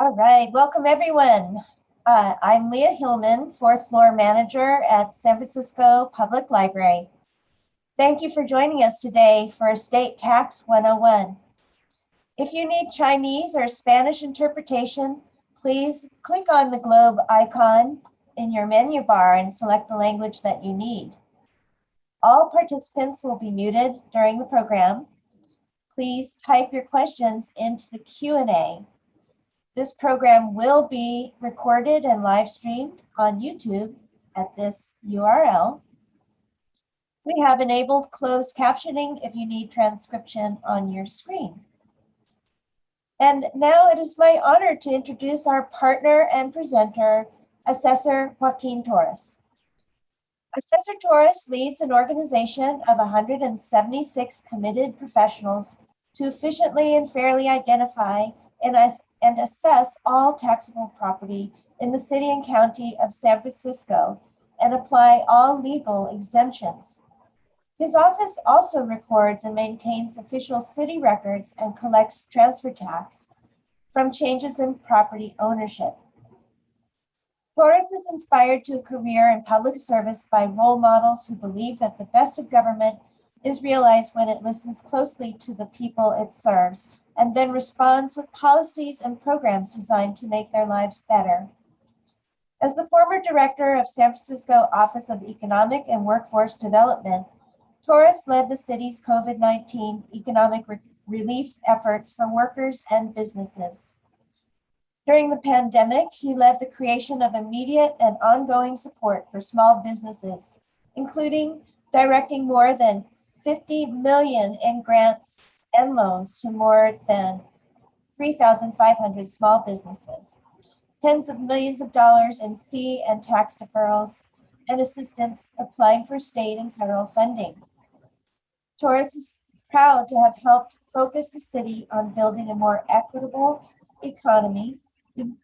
All right, welcome everyone. I'm Leah Hillman, fourth floor manager at San Francisco Public Library. Thank you for joining us today for Estate Tax 101. If you need Chinese or Spanish interpretation, please click on the globe icon in your menu bar and select the language that you need. All participants will be muted during the program. Please type your questions into the Q&A. This program will be recorded and live streamed on YouTube at this URL. We have enabled closed captioning if you need transcription on your screen. And now it is my honor to introduce our partner and presenter, Assessor Joaquín Torres. Assessor Torres leads an organization of 176 committed professionals to efficiently and fairly identify and assess all taxable property in the city and county of San Francisco and apply all legal exemptions. His office also records and maintains official city records and collects transfer tax from changes in property ownership. Torres is inspired to a career in public service by role models who believe that the best of government is realized when it listens closely to the people it serves and then responds with policies and programs designed to make their lives better. As the former director of San Francisco Office of Economic and Workforce Development, Torres led the city's COVID-19 economic relief efforts for workers and businesses. During the pandemic, he led the creation of immediate and ongoing support for small businesses, including directing more than $50 million in grants and loans to more than 3,500 small businesses, tens of millions of dollars in fee and tax deferrals, and assistance applying for state and federal funding. Torres is proud to have helped focus the city on building a more equitable economy,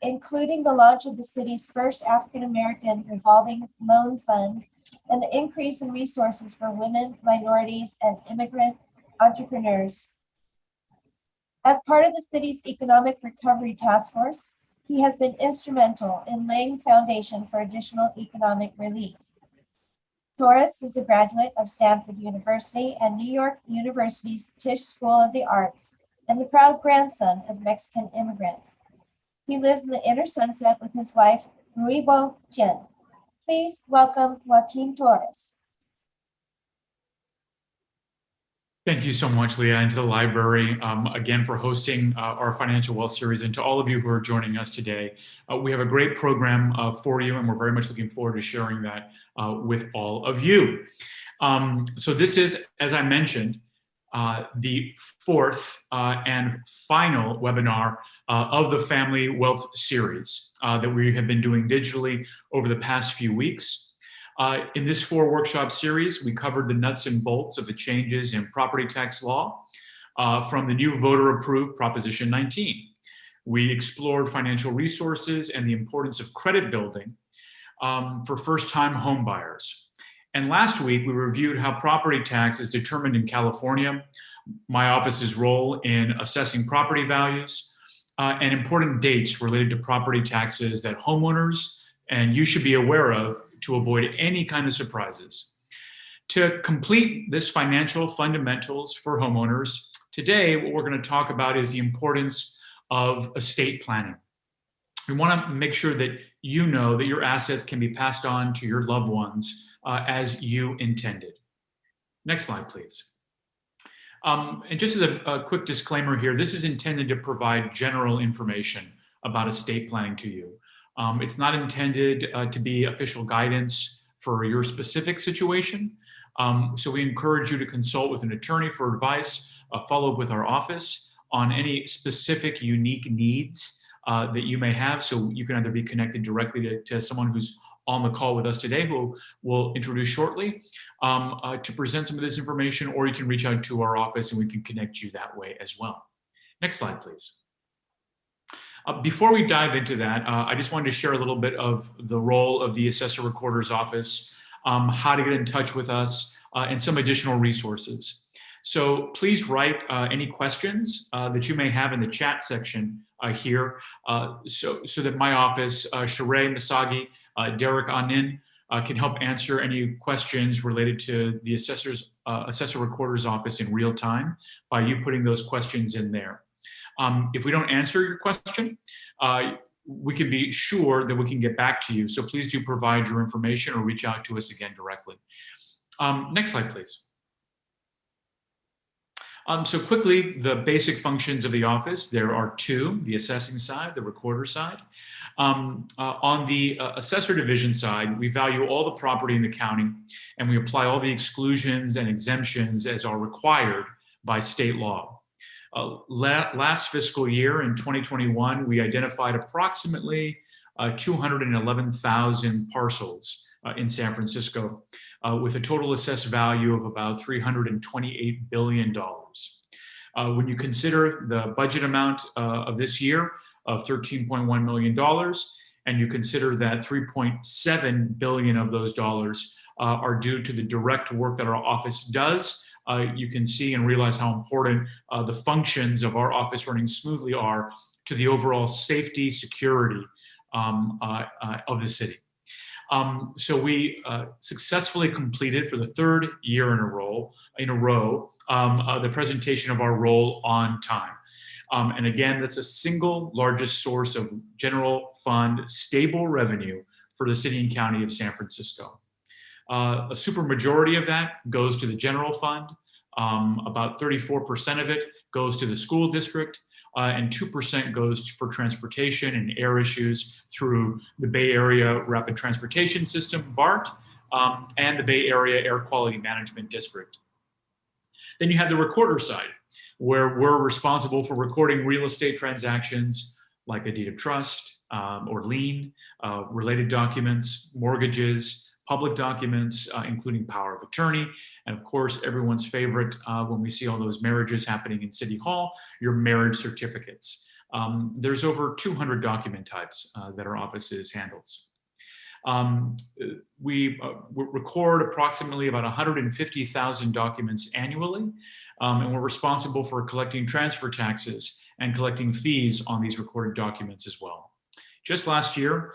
including the launch of the city's first African-American revolving loan fund and the increase in resources for women, minorities, and immigrant entrepreneurs. As part of the city's Economic Recovery Task Force, he has been instrumental in laying the foundation for additional economic relief. Torres is a graduate of Stanford University and New York University's Tisch School of the Arts and the proud grandson of Mexican immigrants. He lives in the inner sunset with his wife, Ruibo Jen. Please welcome Joaquín Torres. Thank you so much, Leah, and to the library, again, for hosting our Financial Wealth Series, and to all of you who are joining us today. We have a great program for you, and we're very much looking forward to sharing that with all of you. So this is, as I mentioned, the fourth and final webinar of the Family Wealth Series that we have been doing digitally over the past few weeks. In this 4-workshop series, we covered the nuts and bolts of the changes in property tax law from the new voter-approved Proposition 19. We explored financial resources and the importance of credit building for first-time home buyers. And last week, we reviewed how property tax is determined in California, my office's role in assessing property values, and important dates related to property taxes that homeowners and you should be aware of to avoid any kind of surprises. To complete this financial fundamentals for homeowners, today what we're going to talk about is the importance of estate planning. We want to make sure that you know that your assets can be passed on to your loved ones as you intended. Next slide, please. And just as a quick disclaimer here, this is intended to provide general information about estate planning to you. It's not intended to be official guidance for your specific situation. So we encourage you to consult with an attorney for advice, follow up with our office on any specific unique needs that you may have. So you can either be connected directly to someone who's on the call with us today, who we'll introduce shortly, to present some of this information, or you can reach out to our office and we can connect you that way as well. Next slide, please. Before we dive into that, I just wanted to share a little bit of the role of the Assessor-Recorder's office, how to get in touch with us, and some additional resources. So please write any questions that you may have in the chat section here, so that my office, Sheree Masagi, Derek Anin, can help answer any questions related to the Assessor Recorder's office in real time by you putting those questions in there. If we don't answer your question, we can be sure that we can get back to you. So please do provide your information or reach out to us again directly. Next slide, please. So quickly, the basic functions of the office, there are two: the assessing side, the recorder side. On the assessor division side, we value all the property in the county, and we apply all the exclusions and exemptions as are required by state law. Last fiscal year in 2021, we identified approximately 211,000 parcels in San Francisco, with a total assessed value of about $328 billion. When you consider the budget amount of this year of $13.1 million, and you consider that $3.7 billion of those dollars are due to the direct work that our office does, you can see and realize how important the functions of our office running smoothly are to the overall safety, security of the city. So we successfully completed for the third year in a row the presentation of our roll on time. And again, that's the single largest source of general fund stable revenue for the city and county of San Francisco. A super majority of that goes to the general fund. About 34% of it goes to the school district, and 2% goes for transportation and air issues through the Bay Area Rapid Transportation System, BART, and the Bay Area Air Quality Management District. Then you have the recorder side, where we're responsible for recording real estate transactions like a deed of trust or lien, related documents, mortgages, public documents, including power of attorney, and of course, everyone's favorite when we see all those marriages happening in City Hall, your marriage certificates. There's over 200 document types that our offices handles. We record approximately about 150,000 documents annually, and we're responsible for collecting transfer taxes and collecting fees on these recorded documents as well. Just last year,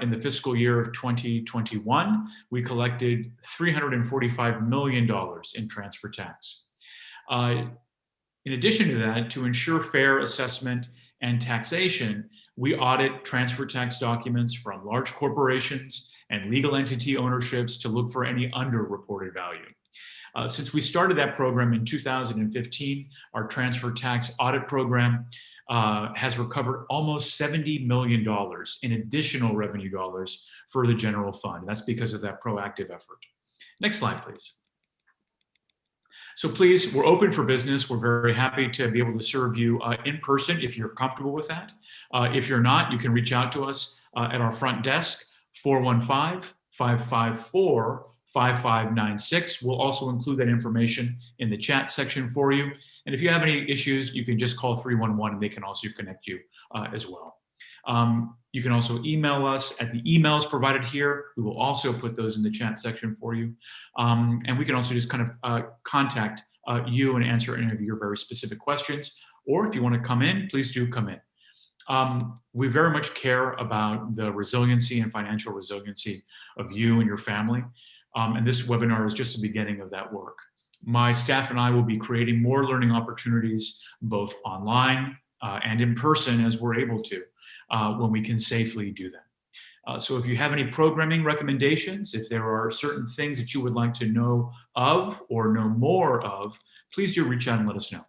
in the fiscal year of 2021, we collected $345 million in transfer tax. In addition to that, to ensure fair assessment and taxation, we audit transfer tax documents from large corporations and legal entity ownerships to look for any underreported value. Since we started that program in 2015, our transfer tax audit program has recovered almost $70 million in additional revenue dollars for the general fund. That's because of that proactive effort. Next slide, please. So please, we're open for business. We're very happy to be able to serve you in person if you're comfortable with that. If you're not, you can reach out to us at our front desk, 415-554-5596. We'll also include that information in the chat section for you. And if you have any issues, you can just call 311 and they can also connect you as well. You can also email us at the emails provided here. We will also put those in the chat section for you. And we can also just kind of contact you and answer any of your very specific questions. Or if you want to come in, please do come in. We very much care about the resiliency and financial resiliency of you and your family. And this webinar is just the beginning of that work. My staff and I will be creating more learning opportunities, both online and in person as we're able to, when we can safely do that. So if you have any programming recommendations, if there are certain things that you would like to know of or know more of, please do reach out and let us know.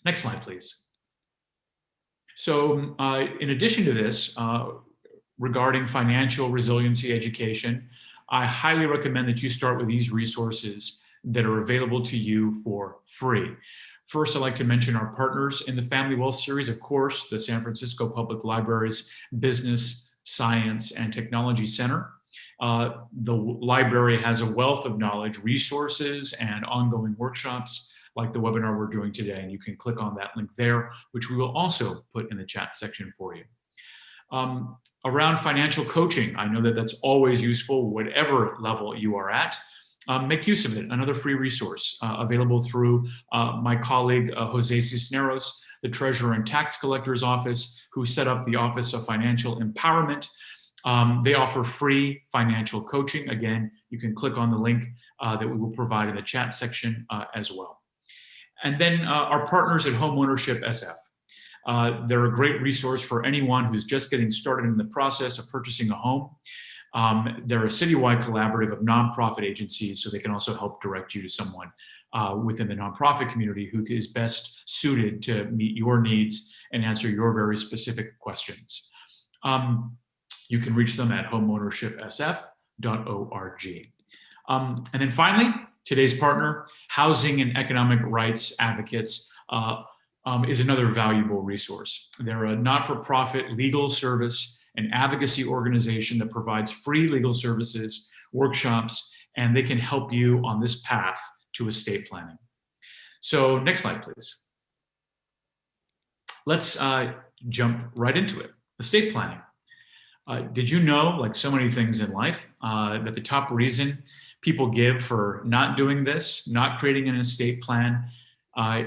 Next slide, please. So in addition to this, regarding financial resiliency education, I highly recommend that you start with these resources that are available to you for free. First, I'd like to mention our partners in the Family Wealth Series, of course, the San Francisco Public Library's Business, Science, and Technology Center. The library has a wealth of knowledge, resources, and ongoing workshops like the webinar we're doing today, and you can click on that link there, which we will also put in the chat section for you. Around financial coaching, I know that that's always useful, whatever level you are at. make use of it. Another free resource available through my colleague, Jose Cisneros, the Treasurer and Tax Collector's Office, who set up the Office of Financial Empowerment. They offer free financial coaching. Again, you can click on the link that we will provide in the chat section as well. And then our partners at Homeownership SF. They're a great resource for anyone who's just getting started in the process of purchasing a home. They're a citywide collaborative of nonprofit agencies, so they can also help direct you to someone within the nonprofit community who is best suited to meet your needs and answer your very specific questions. You can reach them at homeownershipsf.org. And then finally, today's partner, Housing and Economic Rights Advocates, is another valuable resource. They're a not-for-profit legal service and advocacy organization that provides free legal services, workshops, and they can help you on this path to estate planning. So next slide, please. Let's jump right into it. Estate planning. Did you know, like so many things in life, that the top reason people give for not doing this, not creating an estate plan,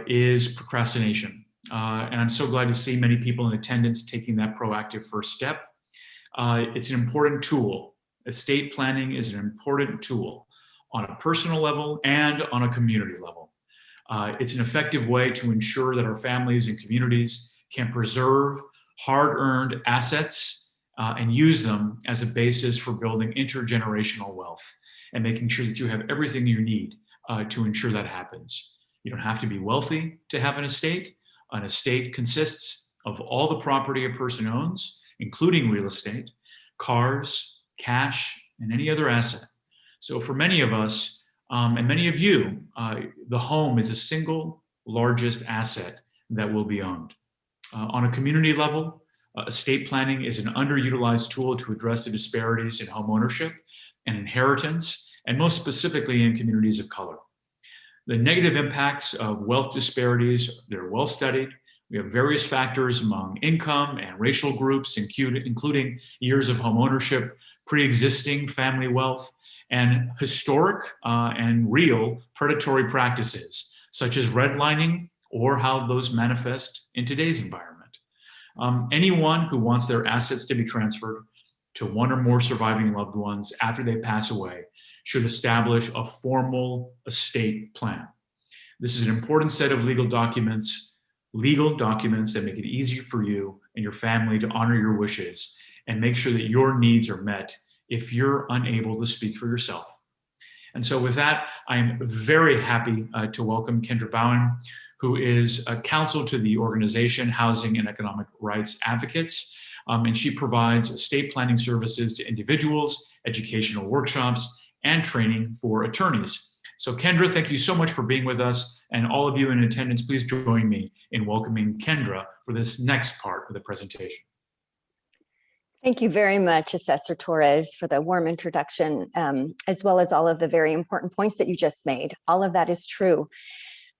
is procrastination. And I'm so glad to see many people in attendance taking that proactive first step. It's an important tool. Estate planning is an important tool on a personal level and on a community level. It's an effective way to ensure that our families and communities can preserve hard-earned assets and use them as a basis for building intergenerational wealth and making sure that you have everything you need to ensure that happens. You don't have to be wealthy to have an estate. An estate consists of all the property a person owns, including real estate, cars, cash, and any other asset. So for many of us, and many of you, the home is the single largest asset that will be owned. On a community level, estate planning is an underutilized tool to address the disparities in home ownership and inheritance, and most specifically in communities of color. The negative impacts of wealth disparities, they're well studied. We have various factors among income and racial groups, including years of home ownership, pre-existing family wealth, and historic and real predatory practices, such as redlining or how those manifest in today's environment. Anyone who wants their assets to be transferred to one or more surviving loved ones after they pass away should establish a formal estate plan. This is an important set of legal documents that make it easy for you and your family to honor your wishes and make sure that your needs are met if you're unable to speak for yourself. And so with that, I am very happy to welcome Kendra Bowen, who is a counsel to the organization Housing and Economic Rights Advocates. And she provides estate planning services to individuals, educational workshops, and training for attorneys. So Kendra, thank you so much for being with us. And all of you in attendance, please join me in welcoming Kendra for this next part of the presentation. Thank you very much, Assessor Torres, for the warm introduction, as well as all of the very important points that you just made. All of that is true.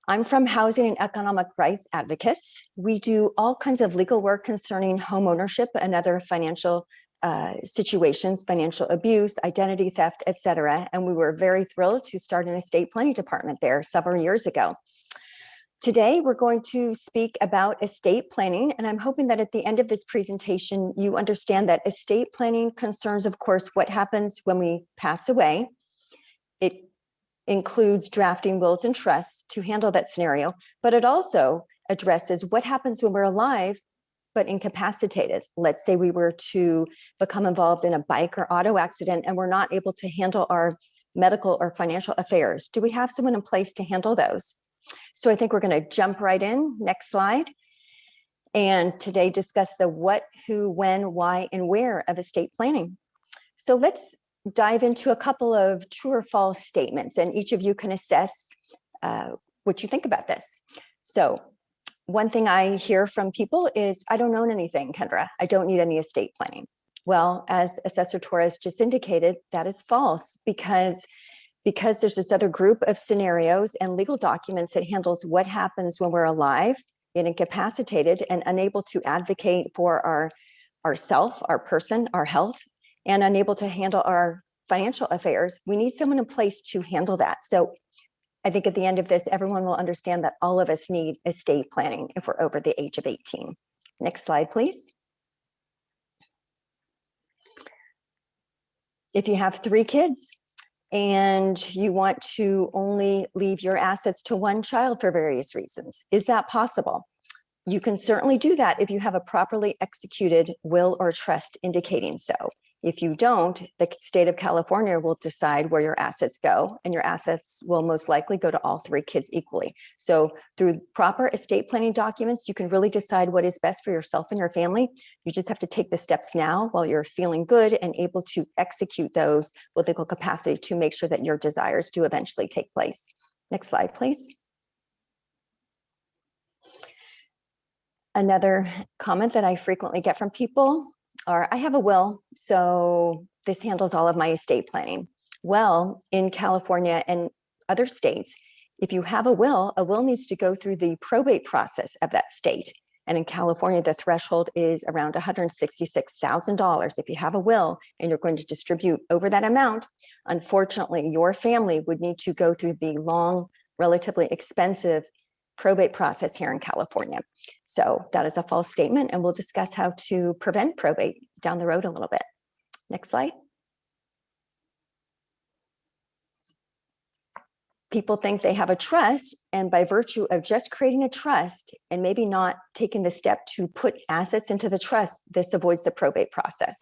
I'm from Housing and Economic Rights Advocates. We do all kinds of legal work concerning home ownership and other financial situations, financial abuse, identity theft, etc. And we were very thrilled to start an estate planning department there several years ago. Today, we're going to speak about estate planning, and I'm hoping that at the end of this presentation, you understand that estate planning concerns, of course, what happens when we pass away. It includes drafting wills and trusts to handle that scenario, but it also addresses what happens when we're alive but incapacitated. Let's say we were to become involved in a bike or auto accident and we're not able to handle our medical or financial affairs. Do we have someone in place to handle those? So I think we're going to jump right in. Next slide. And today discuss the what, who, when, why, and where of estate planning. So let's dive into a couple of true or false statements, and each of you can assess what you think about this. So one thing I hear from people is, I don't own anything, Kendra. I don't need any estate planning. Well, as Assessor Torres just indicated, that is false because there's this other group of scenarios and legal documents that handles what happens when we're alive and incapacitated and unable to advocate for our self, our person, our health, and unable to handle our financial affairs, we need someone in place to handle that. So I think at the end of this, everyone will understand that all of us need estate planning if we're over the age of 18. Next slide, please. If you have 3 kids and you want to only leave your assets to one child for various reasons, is that possible? You can certainly do that if you have a properly executed will or trust indicating so. If you don't, the state of California will decide where your assets go, and your assets will most likely go to all 3 kids equally. So through proper estate planning documents, you can really decide what is best for yourself and your family. You just have to take the steps now while you're feeling good and able to execute those with legal capacity to make sure that your desires do eventually take place. Next slide, please. Another comment that I frequently get from people are, I have a will, so this handles all of my estate planning. Well, in California and other states, if you have a will needs to go through the probate process of that state. And in California, the threshold is around $166,000. If you have a will and you're going to distribute over that amount, unfortunately, your family would need to go through the long, relatively expensive probate process here in California. So that is a false statement, and we'll discuss how to prevent probate down the road a little bit. Next slide. People think they have a trust, and by virtue of just creating a trust and maybe not taking the step to put assets into the trust, this avoids the probate process.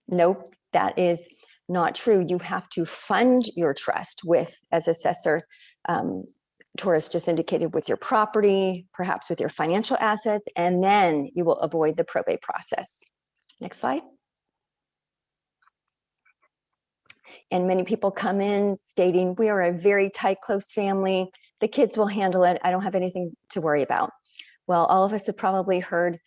Nope, that is not true. You have to fund your trust with, as Assessor Torres just indicated, with your property, perhaps with your financial assets, and then you will avoid the probate process. Next slide. And many people come in stating, we are a very tight, close family. The kids will handle it. I don't have anything to worry about. Well, all of us have probably heard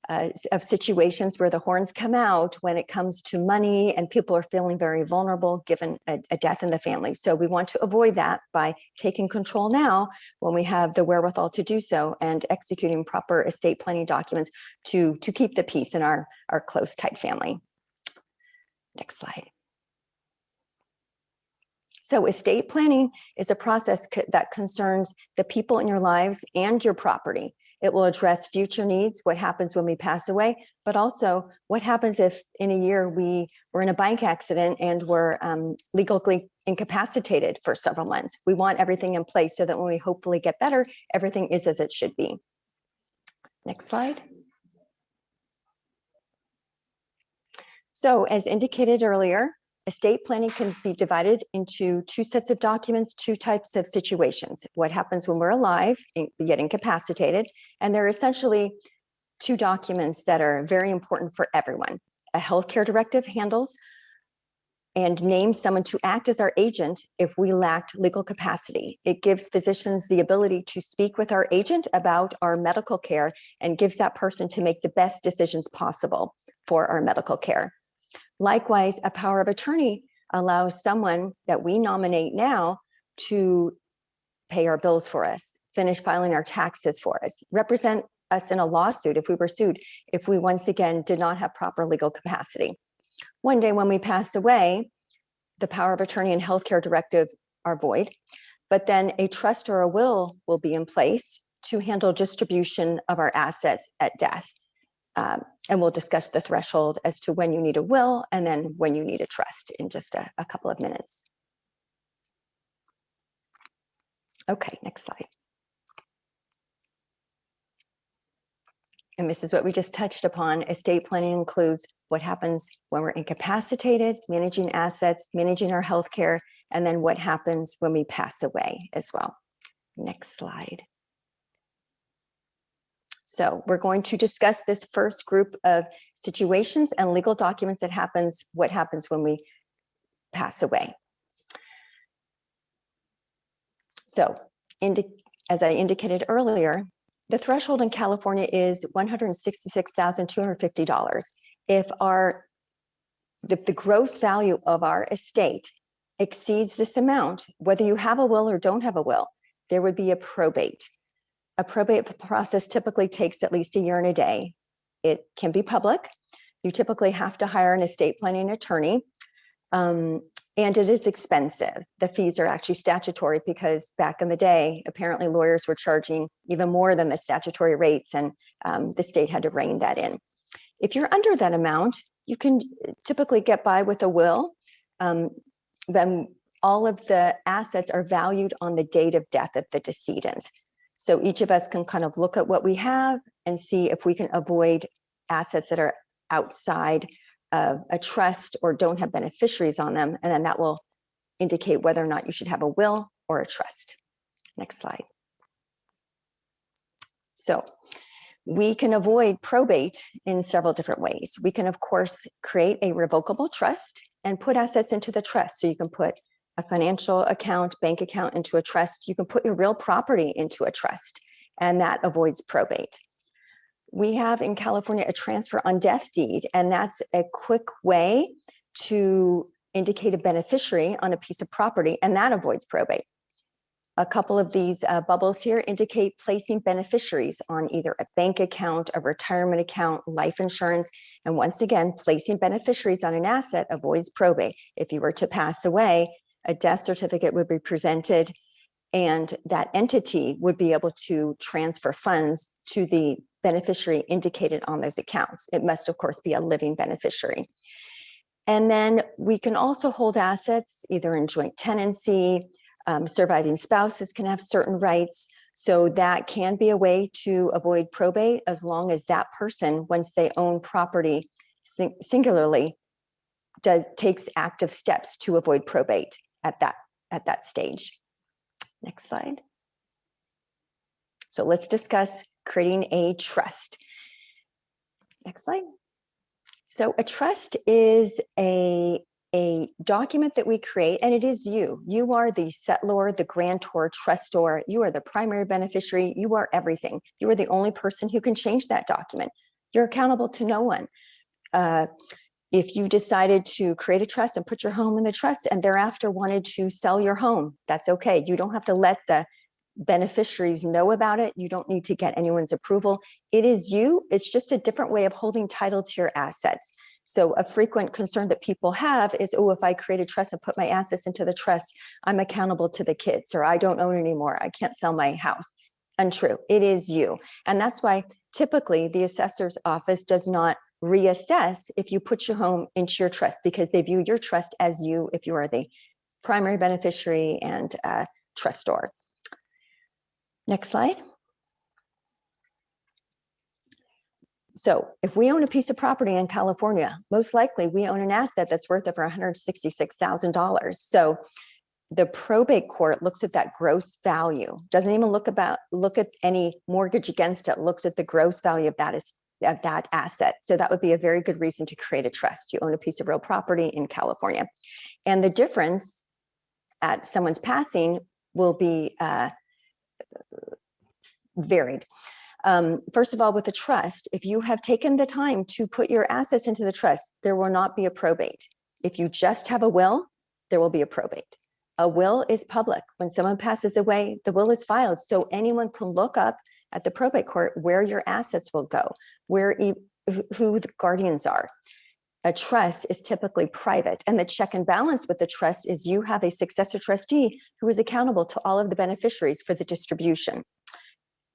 of situations where the horns come out when it comes to money and people are feeling very vulnerable given a death in the family. So we want to avoid that by taking control now when we have the wherewithal to do so and executing proper estate planning documents to keep the peace in our close, tight family. Next slide. So estate planning is a process that concerns the people in your lives and your property. It will address future needs, what happens when we pass away, but also what happens if in a year we were in a bike accident and we're legally incapacitated for several months. We want everything in place so that when we hopefully get better, everything is as it should be. Next slide. So as indicated earlier, estate planning can be divided into 2 sets of documents, 2 types of situations. What happens when we're alive, yet incapacitated, and there are essentially 2 documents that are very important for everyone. A healthcare directive handles and names someone to act as our agent if we lacked legal capacity. It gives physicians the ability to speak with our agent about our medical care and gives that person to make the best decisions possible for our medical care. Likewise, a power of attorney allows someone that we nominate now to pay our bills for us, finish filing our taxes for us, represent us in a lawsuit if we were sued, if we once again did not have proper legal capacity. One day when we pass away, the power of attorney and healthcare directive are void, but then a trust or a will be in place to handle distribution of our assets at death. And we'll discuss the threshold as to when you need a will and then when you need a trust in just a couple of minutes. Okay, next slide. And this is what we just touched upon. Estate planning includes what happens when we're incapacitated, managing assets, managing our health care, and then what happens when we pass away as well. Next slide. So we're going to discuss this first group of situations and legal documents what happens when we pass away. So as I indicated earlier, the threshold in California is $166,250. If the gross value of our estate exceeds this amount, whether you have a will or don't have a will, there would be a probate. A probate process typically takes at least a year and a day. It can be public. You typically have to hire an estate planning attorney. And it is expensive. The fees are actually statutory because back in the day, apparently lawyers were charging even more than the statutory rates, and the state had to rein that in. If you're under that amount, you can typically get by with a will. Then all of the assets are valued on the date of death of the decedent. So each of us can kind of look at what we have and see if we can avoid assets that are outside of a trust or don't have beneficiaries on them. And then that will indicate whether or not you should have a will or a trust. Next slide. So we can avoid probate in several different ways. We can, of course, create a revocable trust and put assets into the trust. So you can put a financial account, bank account into a trust. You can put your real property into a trust, and that avoids probate. We have in California a transfer on death deed, and that's a quick way to indicate a beneficiary on a piece of property, and that avoids probate. A couple of these bubbles here indicate placing beneficiaries on either a bank account, a retirement account, life insurance. And once again, placing beneficiaries on an asset avoids probate. If you were to pass away, a death certificate would be presented, and that entity would be able to transfer funds to the beneficiary indicated on those accounts. It must, of course, be a living beneficiary. And then we can also hold assets either in joint tenancy. Surviving spouses can have certain rights. So that can be a way to avoid probate, as long as that person, once they own property singularly, takes active steps to avoid probate at that stage. Next slide. So let's discuss creating a trust. Next slide. So a trust is a document that we create, and it is you. You are the settlor, the grantor, trustor. You are the primary beneficiary. You are everything. You are the only person who can change that document. You're accountable to no one. If you decided to create a trust and put your home in the trust and thereafter wanted to sell your home, that's okay. You don't have to let the beneficiaries know about it. You don't need to get anyone's approval. It is you. It's just a different way of holding title to your assets. So a frequent concern that people have is, oh, if I create a trust and put my assets into the trust, I'm accountable to the kids, or I don't own anymore. I can't sell my house. Untrue. It is you. And that's why typically the assessor's office does not reassess if you put your home into your trust, because they view your trust as you if you are the primary beneficiary and trustor. Next slide. So if we own a piece of property in California, most likely we own an asset that's worth over $166,000. So the probate court looks at that gross value, doesn't even look at any mortgage against it, looks at the gross value of that asset. So that would be a very good reason to create a trust. You own a piece of real property in California. And the difference at someone's passing will be varied. First of all, with a trust, if you have taken the time to put your assets into the trust, there will not be a probate. If you just have a will, there will be a probate. A will is public. When someone passes away, the will is filed. So anyone can look up at the probate court where your assets will go, who the guardians are. A trust is typically private, and the check and balance with the trust is you have a successor trustee who is accountable to all of the beneficiaries for the distribution.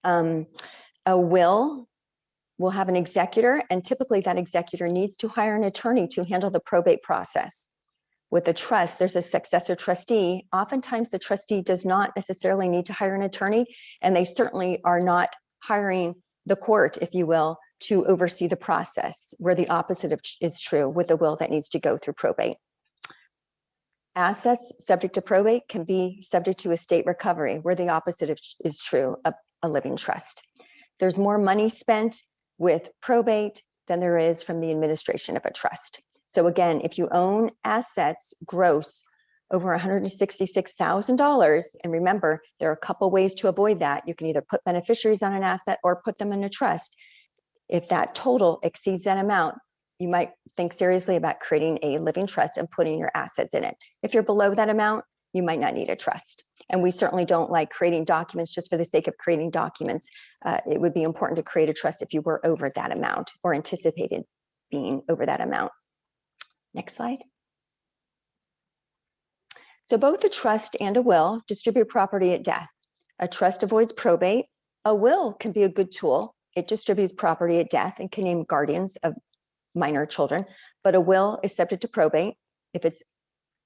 A will have an executor, and typically that executor needs to hire an attorney to handle the probate process. With a trust, there's a successor trustee. Oftentimes the trustee does not necessarily need to hire an attorney, and they certainly are not hiring the court, if you will, to oversee the process, where the opposite is true with a will that needs to go through probate. Assets subject to probate can be subject to estate recovery, where the opposite is true, a living trust. There's more money spent with probate than there is from the administration of a trust. So again, if you own assets gross over $166,000, and remember, there are a couple ways to avoid that. You can either put beneficiaries on an asset or put them in a trust. If that total exceeds that amount, you might think seriously about creating a living trust and putting your assets in it. If you're below that amount, you might not need a trust. And we certainly don't like creating documents just for the sake of creating documents. It would be important to create a trust if you were over that amount or anticipated being over that amount. Next slide. So both a trust and a will distribute property at death. A trust avoids probate. A will can be a good tool. It distributes property at death and can name guardians of minor children, but a will is subject to probate if it's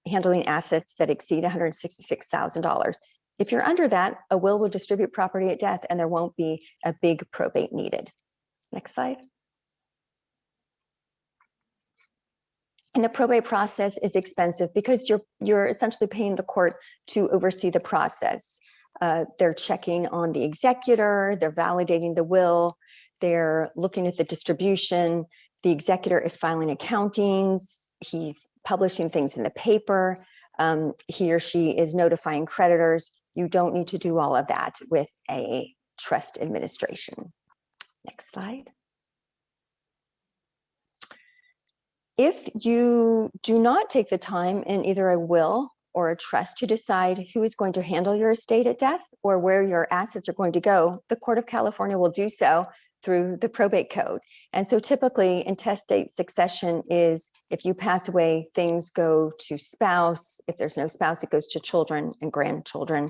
handling assets that exceed $166,000. If you're under that, a will distribute property at death and there won't be a big probate needed. Next slide. And the probate process is expensive because you're essentially paying the court to oversee the process. They're checking on the executor, they're validating the will, they're looking at the distribution, the executor is filing accountings, he's publishing things in the paper, he or she is notifying creditors. You don't need to do all of that with a trust administration. Next slide. If you do not take the time in either a will or a trust to decide who is going to handle your estate at death or where your assets are going to go, the Court of California will do so through the probate code. And so typically intestate succession is if you pass away, things go to spouse. If there's no spouse, it goes to children and grandchildren.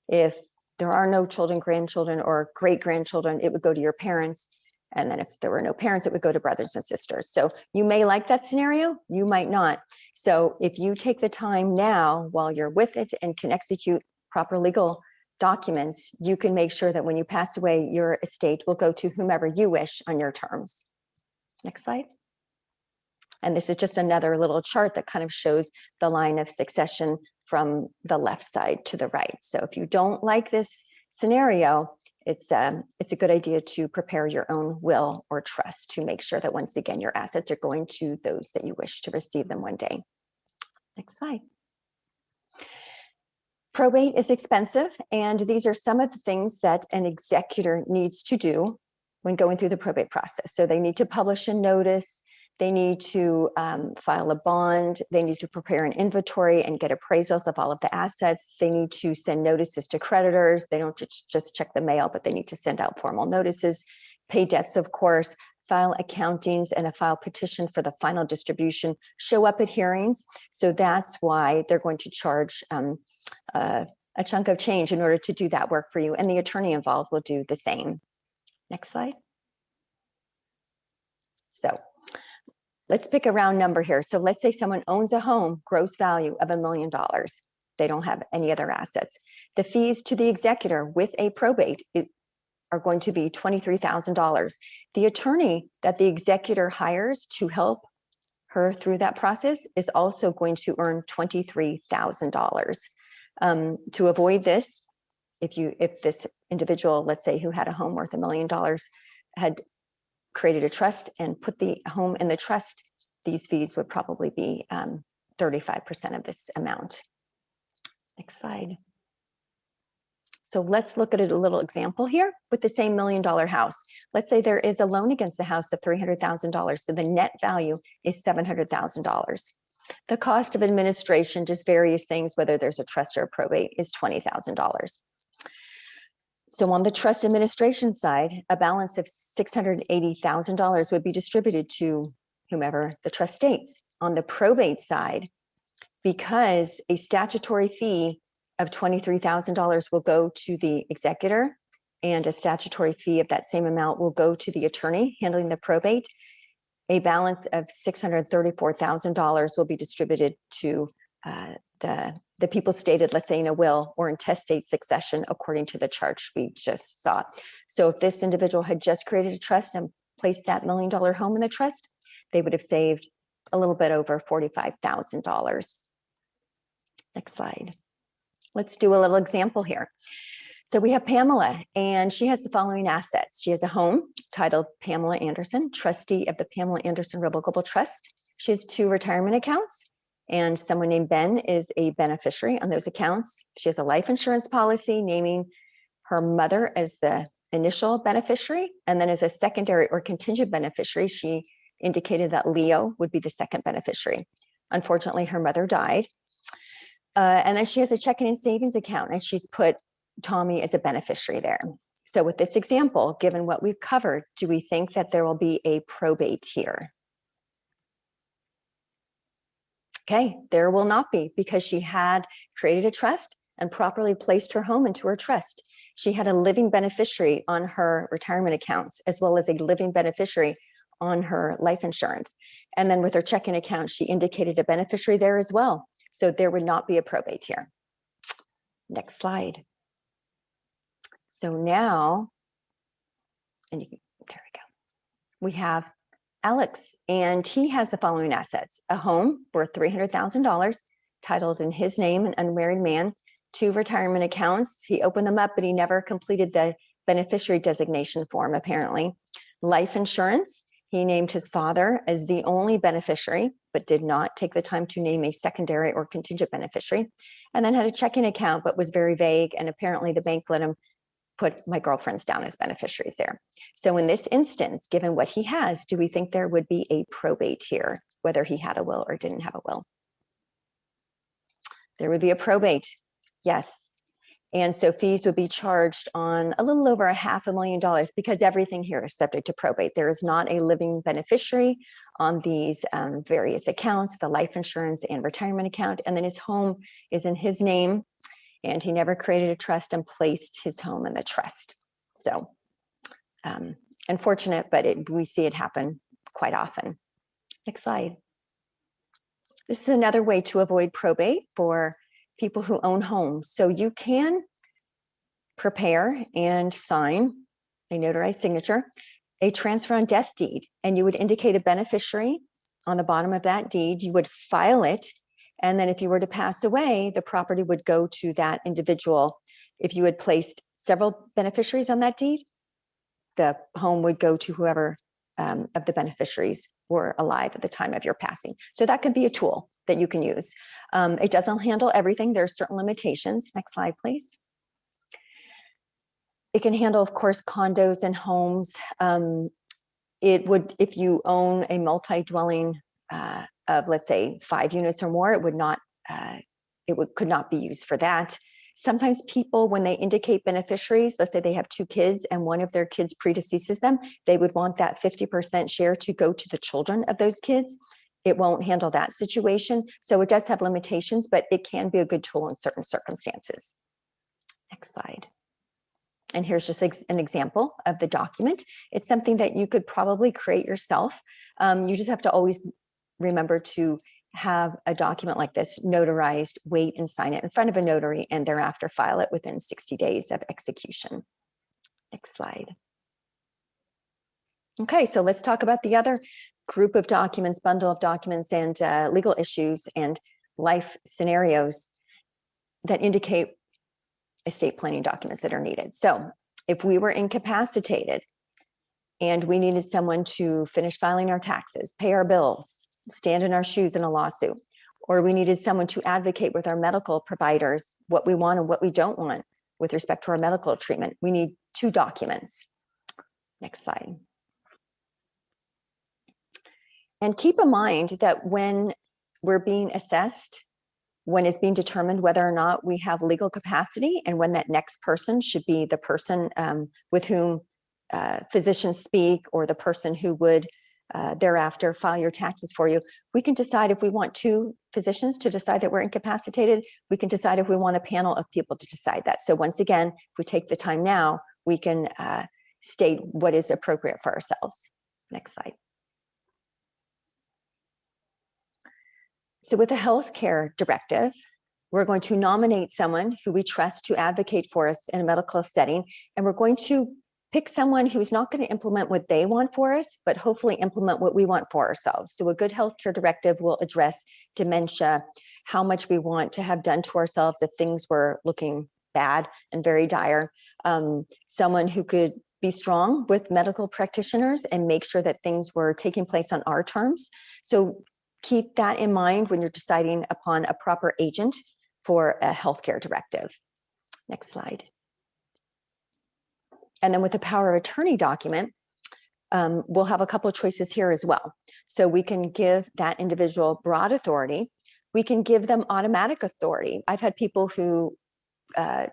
If there are no children, grandchildren, or great-grandchildren, it would go to your parents. And then if there were no parents, it would go to brothers and sisters. So you may like that scenario, you might not. So if you take the time now while you're with it and can execute proper legal documents, you can make sure that when you pass away, your estate will go to whomever you wish on your terms. Next slide. And this is just another little chart that kind of shows the line of succession from the left side to the right. So if you don't like this scenario, it's a good idea to prepare your own will or trust to make sure that once again, your assets are going to those that you wish to receive them one day. Next slide. Probate is expensive, and these are some of the things that an executor needs to do when going through the probate process. So they need to publish a notice, they need to file a bond, they need to prepare an inventory and get appraisals of all of the assets, they need to send notices to creditors, they don't just check the mail, but they need to send out formal notices, pay debts, of course, file accountings and a file petition for the final distribution, show up at hearings. So that's why they're going to charge a chunk of change in order to do that work for you. And the attorney involved will do the same. Next slide. So let's pick a round number here. So let's say someone owns a home, gross value of $1 million. They don't have any other assets. The fees to the executor with a probate are going to be $23,000. The attorney that the executor hires to help her through that process is also going to earn $23,000. To avoid this, if this individual, let's say who had a home worth $1 million, had created a trust and put the home in the trust, these fees would probably be 35% of this amount. Next slide. So let's look at a little example here with the same $1 million house. Let's say there is a loan against the house of $300,000, so the net value is $700,000. The cost of administration, just various things, whether there's a trust or a probate, is $20,000. So on the trust administration side, a balance of $680,000 would be distributed to whomever the trust states. On the probate side, because a statutory fee of $23,000 will go to the executor and a statutory fee of that same amount will go to the attorney handling the probate, a balance of $634,000 will be distributed to the people stated, let's say in a will or intestate succession, according to the chart we just saw. So if this individual had just created a trust and placed that $1 million home in the trust, they would have saved a little bit over $45,000. Next slide. Let's do a little example here. So we have Pamela, and she has the following assets. She has a home titled Pamela Anderson, trustee of the Pamela Anderson Revocable Trust. She has 2 retirement accounts, and someone named Ben is a beneficiary on those accounts. She has a life insurance policy naming her mother as the initial beneficiary, and then as a secondary or contingent beneficiary, she indicated that Leo would be the second beneficiary. Unfortunately, her mother died. And then she has a checking and savings account, and she's put Tommy as a beneficiary there. So with this example, given what we've covered, do we think that there will be a probate here? Okay, there will not be, because she had created a trust and properly placed her home into her trust. She had a living beneficiary on her retirement accounts, as well as a living beneficiary on her life insurance. And then with her checking account, she indicated a beneficiary there as well. So there would not be a probate here. Next slide. So now, and there we go. We have Alex, and he has the following assets: a home worth $300,000, titled in his name, an unmarried man, 2 retirement accounts. He opened them up, but he never completed the beneficiary designation form, apparently. Life insurance, he named his father as the only beneficiary, but did not take the time to name a secondary or contingent beneficiary. And then had a checking account, but was very vague. And apparently the bank let him put my girlfriends down as beneficiaries there. So in this instance, given what he has, do we think there would be a probate here, whether he had a will or didn't have a will? There would be a probate, yes. And so fees would be charged on a little over $500,000, because everything here is subject to probate. There is not a living beneficiary on these various accounts, the life insurance and retirement account, and then his home is in his name, and he never created a trust and placed his home in the trust. So unfortunate, but we see it happen quite often. Next slide. This is another way to avoid probate for people who own homes. So you can prepare and sign a notarized signature, a transfer on death deed, and you would indicate a beneficiary on the bottom of that deed. You would file it, and then if you were to pass away, the property would go to that individual. If you had placed several beneficiaries on that deed, the home would go to whoever of the beneficiaries were alive at the time of your passing. So that could be a tool that you can use. It doesn't handle everything. There are certain limitations. Next slide, please. It can handle, of course, condos and homes. It would, if you own a multi-dwelling of, let's say, 5 units or more, it would not, could not be used for that. Sometimes people, when they indicate beneficiaries, let's say they have 2 kids and one of their kids predeceases them, they would want that 50% share to go to the children of those kids. It won't handle that situation. So it does have limitations, but it can be a good tool in certain circumstances. Next slide. And here's just an example of the document. It's something that you could probably create yourself. You just have to always remember to have a document like this notarized, wait and sign it in front of a notary, and thereafter file it within 60 days of execution. Next slide. Okay, so let's talk about the other group of documents, bundle of documents, and legal issues and life scenarios that indicate estate planning documents that are needed. So if we were incapacitated and we needed someone to finish filing our taxes, pay our bills, stand in our shoes in a lawsuit, or we needed someone to advocate with our medical providers what we want and what we don't want with respect to our medical treatment, we need 2 documents. Next slide. And keep in mind that when we're being assessed, when it's being determined whether or not we have legal capacity, and when that next person should be the person with whom physicians speak, or the person who would thereafter file your taxes for you, we can decide if we want 2 physicians to decide that we're incapacitated. We can decide if we want a panel of people to decide that. So once again, if we take the time now, we can state what is appropriate for ourselves. Next slide. So with a healthcare directive, we're going to nominate someone who we trust to advocate for us in a medical setting, and we're going to pick someone who's not going to implement what they want for us, but hopefully implement what we want for ourselves. So a good healthcare directive will address dementia, how much we want to have done to ourselves if things were looking bad and very dire. Someone who could be strong with medical practitioners and make sure that things were taking place on our terms. So keep that in mind when you're deciding upon a proper agent for a healthcare directive. Next slide. And then with the power of attorney document, we'll have a couple of choices here as well. So we can give that individual broad authority. We can give them automatic authority. I've had people who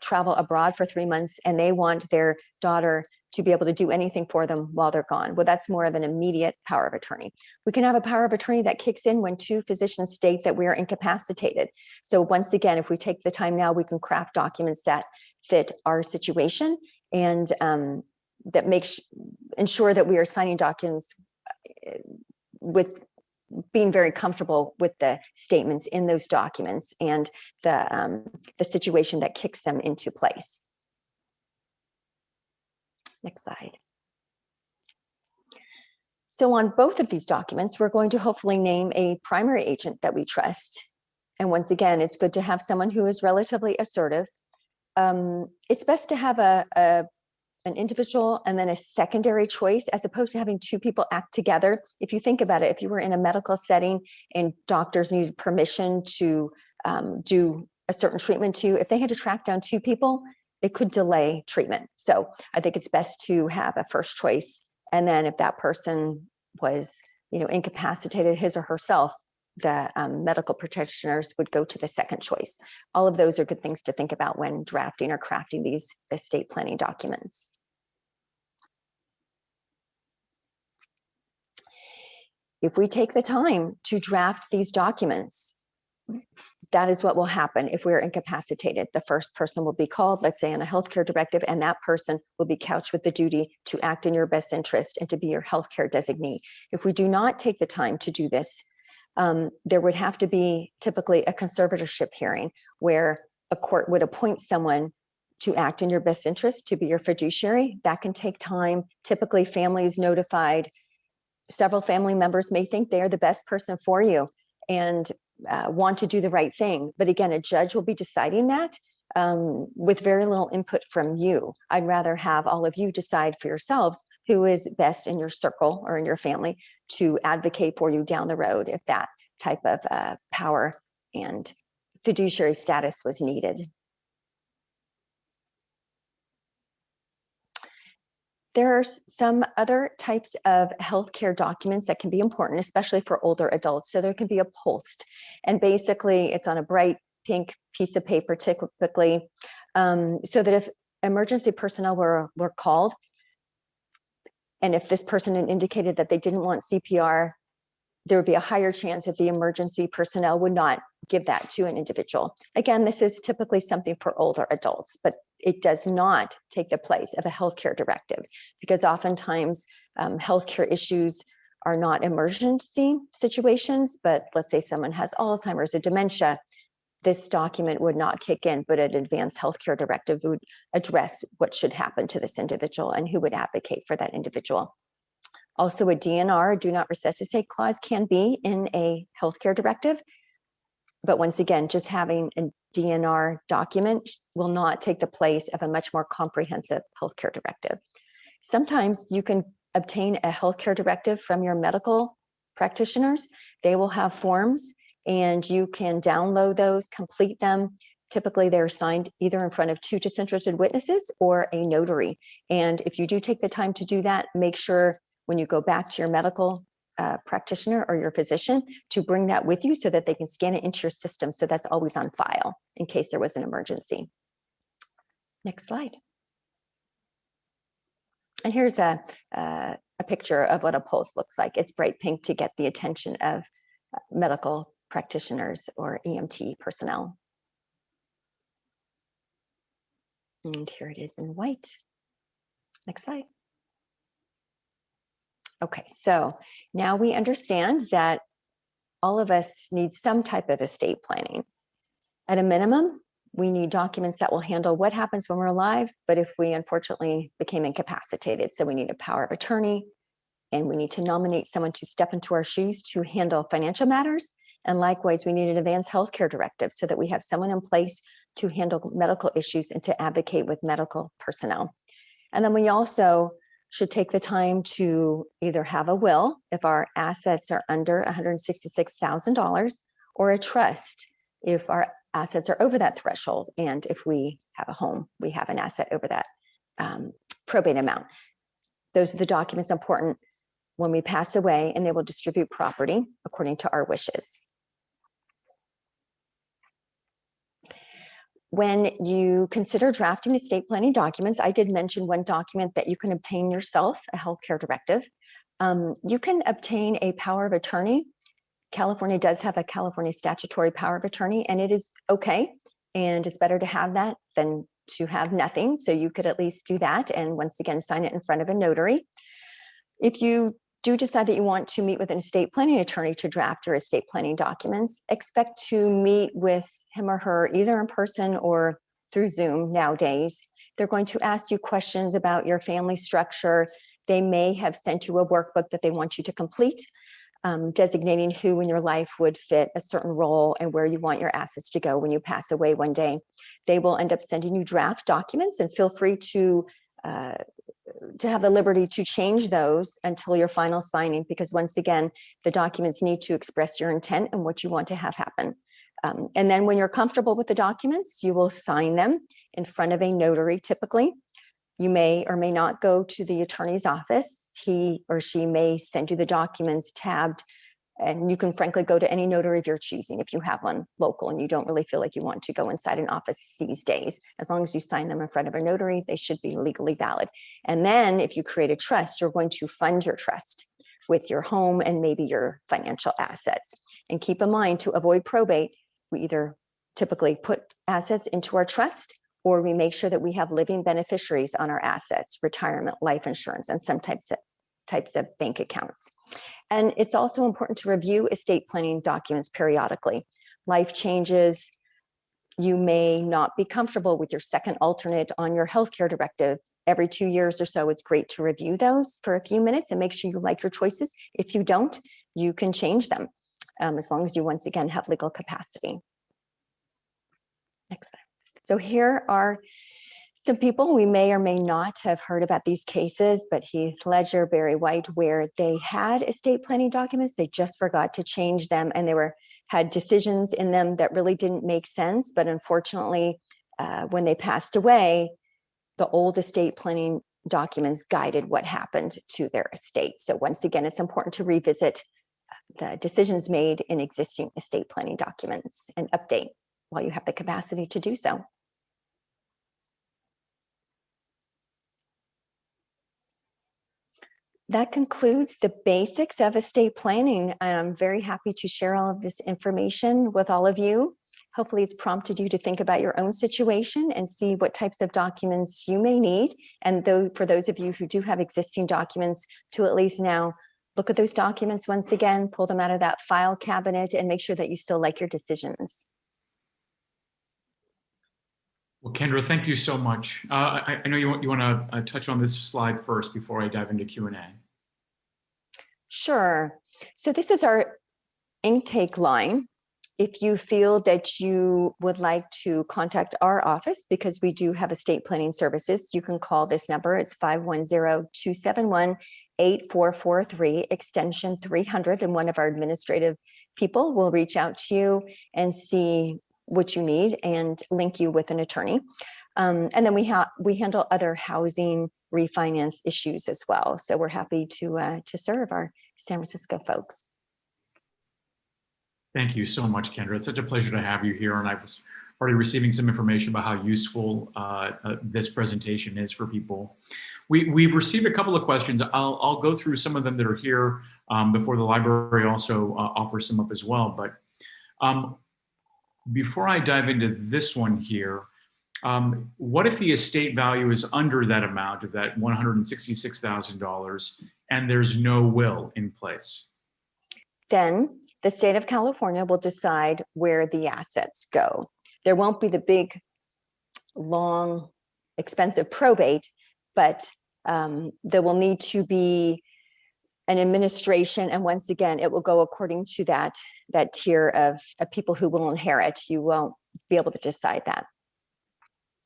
travel abroad for 3 months and they want their daughter to be able to do anything for them while they're gone. Well, that's more of an immediate power of attorney. We can have a power of attorney that kicks in when two physicians state that we are incapacitated. So once again, if we take the time now, we can craft documents that fit our situation and that ensure that we are signing documents with being very comfortable with the statements in those documents and the situation that kicks them into place. Next slide. So on both of these documents, we're going to hopefully name a primary agent that we trust. And once again, it's good to have someone who is relatively assertive. It's best to have an individual and then a secondary choice, as opposed to having two people act together. If you think about it, if you were in a medical setting and doctors needed permission to do a certain treatment to you, if they had to track down two people, it could delay treatment. So I think it's best to have a first choice. And then if that person was, incapacitated, his or herself, the medical practitioners would go to the second choice. All of those are good things to think about when drafting or crafting these estate planning documents. If we take the time to draft these documents, that is what will happen if we're incapacitated. The first person will be called, let's say on a healthcare directive, and that person will be couched with the duty to act in your best interest and to be your healthcare designee. If we do not take the time to do this, there would have to be typically a conservatorship hearing where a court would appoint someone to act in your best interest, to be your fiduciary. That can take time. Typically, families notified, several family members may think they are the best person for you and want to do the right thing. But again, a judge will be deciding that with very little input from you. I'd rather have all of you decide for yourselves who is best in your circle or in your family to advocate for you down the road if that type of power and fiduciary status was needed. There are some other types of healthcare documents that can be important, especially for older adults. So there can be a post, and basically it's on a bright pink piece of paper typically, so that if emergency personnel were called, and if this person had indicated that they didn't want CPR, there would be a higher chance that the emergency personnel would not give that to an individual. Again, this is typically something for older adults, but it does not take the place of a healthcare directive, because oftentimes healthcare issues are not emergency situations, but let's say someone has Alzheimer's or dementia, this document would not kick in, but an advanced healthcare directive would address what should happen to this individual and who would advocate for that individual. Also, a DNR, do not resuscitate clause, can be in a healthcare directive. But once again, just having a DNR document will not take the place of a much more comprehensive healthcare directive. Sometimes you can obtain a healthcare directive from your medical practitioners. They will have forms and you can download those, complete them. Typically, they're signed either in front of two disinterested witnesses or a notary. And if you do take the time to do that, make sure when you go back to your medical practitioner or your physician to bring that with you so that they can scan it into your system. So that's always on file in case there was an emergency. Next slide. And here's a picture of what a pulse looks like. It's bright pink to get the attention of medical practitioners or EMT personnel. And here it is in white. Next slide. Okay, so now we understand that all of us need some type of estate planning. At a minimum, we need documents that will handle what happens when we're alive, but if we unfortunately became incapacitated. So we need a power of attorney, and we need to nominate someone to step into our shoes to handle financial matters. And likewise, we need an advanced healthcare directive so that we have someone in place to handle medical issues and to advocate with medical personnel. And then we also should take the time to either have a will if our assets are under $166,000, or a trust if our assets are over that threshold. And if we have a home, we have an asset over that probate amount. Those are the documents important when we pass away, and they will distribute property according to our wishes. when you consider drafting estate planning documents, I did mention one document that you can obtain yourself, a healthcare directive. You can obtain a power of attorney. California does have a California statutory power of attorney, and it is okay. And it's better to have that than to have nothing. So you could at least do that. And once again, sign it in front of a notary. If you do decide that you want to meet with an estate planning attorney to draft your estate planning documents, expect to meet with him or her either in person or through Zoom nowadays. They're going to ask you questions about your family structure. They may have sent you a workbook that they want you to complete, designating who in your life would fit a certain role and where you want your assets to go when you pass away one day. They will end up sending you draft documents, and feel free to have the liberty to change those until your final signing, because once again, the documents need to express your intent and what you want to have happen. And then when you're comfortable with the documents, you will sign them in front of a notary typically. You may or may not go to the attorney's office. He or she may send you the documents tabbed, and you can frankly go to any notary of your choosing if you have one local and you don't really feel like you want to go inside an office these days. As long as you sign them in front of a notary, they should be legally valid. And then if you create a trust, you're going to fund your trust with your home and maybe your financial assets. And keep in mind, to avoid probate, we either typically put assets into our trust, or we make sure that we have living beneficiaries on our assets, retirement, life insurance, and some types of bank accounts. And it's also important to review estate planning documents periodically. Life changes. You may not be comfortable with your second alternate on your healthcare directive. Every 2 years or so, it's great to review those for a few minutes and make sure you like your choices. If you don't, you can change them, as long as you once again have legal capacity. Next slide. So here are some people we may or may not have heard about these cases, but Heath Ledger, Barry White, where they had estate planning documents, they just forgot to change them, and they had decisions in them that really didn't make sense. But unfortunately, when they passed away, the old estate planning documents guided what happened to their estate. So once again, it's important to revisit the decisions made in existing estate planning documents and update while you have the capacity to do so. That concludes the basics of estate planning. I'm very happy to share all of this information with all of you. Hopefully it's prompted you to think about your own situation and see what types of documents you may need. And for those of you who do have existing documents, to at least now look at those documents once again, pull them out of that file cabinet, and make sure that you still like your decisions. Well, Kendra, thank you so much. I know you want to touch on this slide first before I dive into Q&A. Sure. So this is our intake line. If you feel that you would like to contact our office, because we do have estate planning services, you can call this number. It's 510-271-8443, extension 300, and one of our administrative people will reach out to you and see what you need and link you with an attorney. And then we handle other housing refinance issues as well. So we're happy to serve our San Francisco folks. Thank you so much, Kendra. It's such a pleasure to have you here, and I was already receiving some information about how useful this presentation is for people. We've received a couple of questions. I'll go through some of them that are here before the library also offers some up as well. But before I dive into this one here, what if the estate value is under that amount of that $166,000 and there's no will in place? Then the state of California will decide where the assets go. There won't be the big, long, expensive probate, but there will need to be an administration. And once again, it will go according to that tier of people who will inherit. You won't be able to decide that.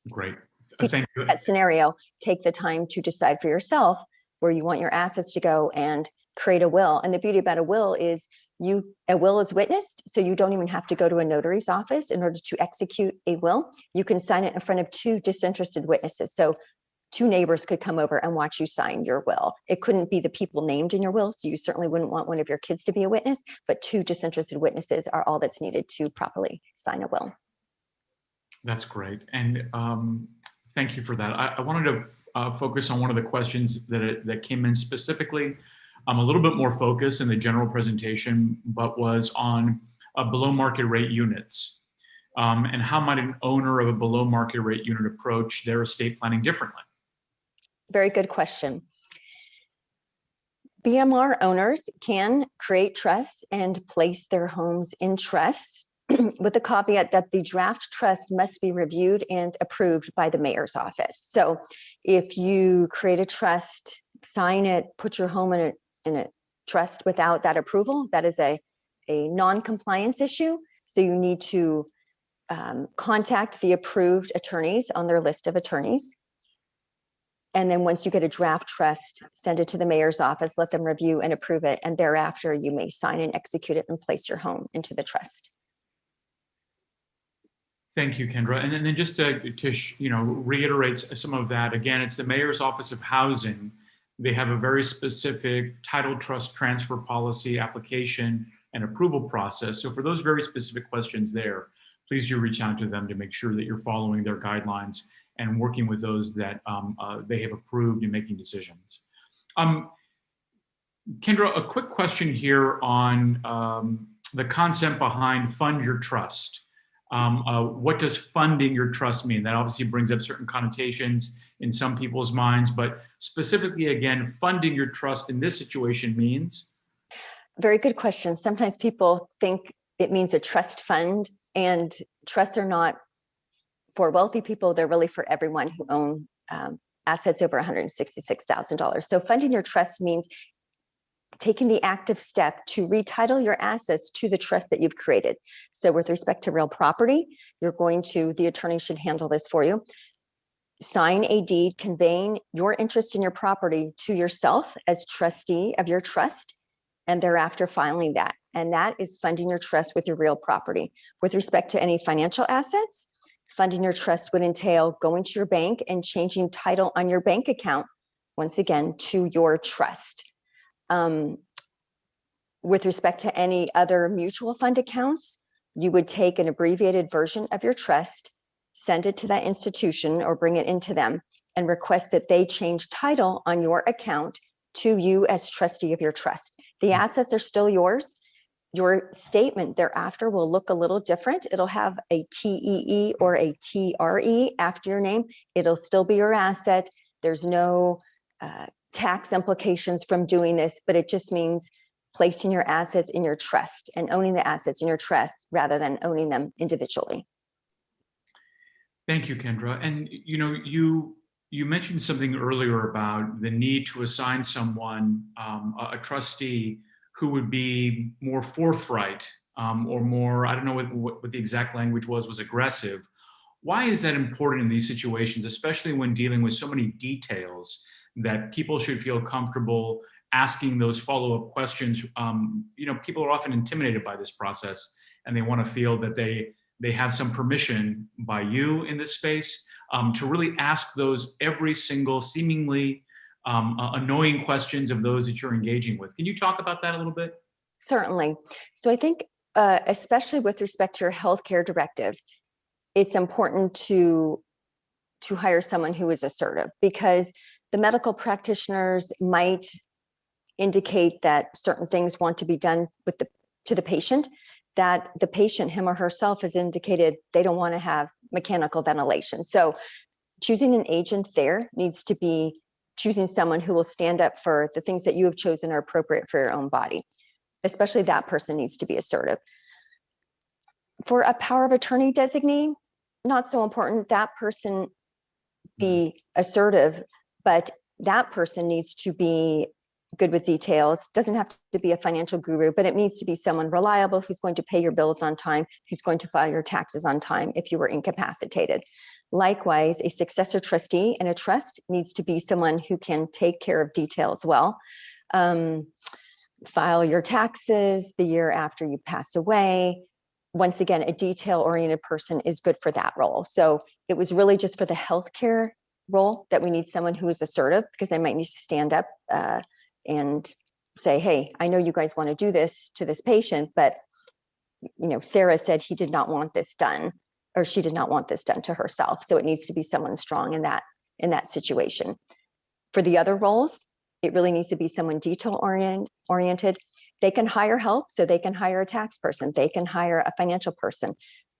Great. Thank you. That scenario, take the time to decide for yourself where you want your assets to go and create a will. And the beauty about a will is a will is witnessed, so you don't even have to go to a notary's office in order to execute a will. You can sign it in front of two disinterested witnesses. So two neighbors could come over and watch you sign your will. It couldn't be the people named in your will, so you certainly wouldn't want one of your kids to be a witness, but two disinterested witnesses are all that's needed to properly sign a will. That's great. And thank you for that. I wanted to focus on one of the questions that came in specifically, a little bit more focus in the general presentation, but was on below market rate units. And how might an owner of a below market rate unit approach their estate planning differently? Very good question. BMR owners can create trusts and place their homes in trusts with the caveat that the draft trust must be reviewed and approved by the mayor's office. So if you create a trust, sign it, put your home in a trust without that approval, that is a non-compliance issue. So you need to contact the approved attorneys on their list of attorneys. And then once you get a draft trust, send it to the mayor's office, let them review and approve it. And thereafter, you may sign and execute it and place your home into the trust. Thank you, Kendra. And then just to reiterate some of that, again, it's the Mayor's Office of Housing. They have a very specific title trust transfer policy application and approval process. So for those very specific questions there, please do reach out to them to make sure that you're following their guidelines and working with those that they have approved in making decisions. Kendra, a quick question here on the concept behind fund your trust. What does funding your trust mean? That obviously brings up certain connotations in some people's minds, but specifically, again, funding your trust in this situation means? Very good question. Sometimes people think it means a trust fund, and trusts are not for wealthy people. They're really for everyone who own assets over $166,000. So funding your trust means taking the active step to retitle your assets to the trust that you've created. So with respect to real property, the attorney should handle this for you. Sign a deed conveying your interest in your property to yourself as trustee of your trust, and thereafter filing that. And that is funding your trust with your real property. With respect to any financial assets, funding your trust would entail going to your bank and changing title on your bank account, once again, to your trust. With respect to any other mutual fund accounts, you would take an abbreviated version of your trust, send it to that institution or bring it into them, and request that they change title on your account to you as trustee of your trust. The assets are still yours. Your statement thereafter will look a little different. It'll have a TEE or a TRE after your name. It'll still be your asset. There's no tax implications from doing this, but it just means placing your assets in your trust and owning the assets in your trust rather than owning them individually. Thank you, Kendra. And you mentioned something earlier about the need to assign someone, a trustee, who would be more forthright or more, I don't know what the exact language was aggressive. Why is that important in these situations, especially when dealing with so many details, that people should feel comfortable asking those follow-up questions? People are often intimidated by this process, and they want to feel that they have some permission by you in this space to really ask those every single seemingly annoying questions of those that you're engaging with. Can you talk about that a little bit? Certainly. So I think, especially with respect to your healthcare directive, it's important to hire someone who is assertive, because the medical practitioners might indicate that certain things want to be done to the patient, that the patient, him or herself, has indicated they don't want to have mechanical ventilation. So choosing an agent there needs to be choosing someone who will stand up for the things that you have chosen are appropriate for your own body. Especially that person needs to be assertive. For a power of attorney designee, not so important. That person be assertive, but that person needs to be good with details. Doesn't have to be a financial guru, but it needs to be someone reliable who's going to pay your bills on time, who's going to file your taxes on time if you were incapacitated. Likewise, a successor trustee in a trust needs to be someone who can take care of details well. File your taxes the year after you pass away. Once again, a detail-oriented person is good for that role. So it was really just for the healthcare role that we need someone who is assertive, because they might need to stand up and say, hey, I know you guys want to do this to this patient, but Sarah said he did not want this done. or she did not want this done to herself. So it needs to be someone strong in that situation. For the other roles, it really needs to be someone detail oriented. They can hire help, so they can hire a tax person, they can hire a financial person,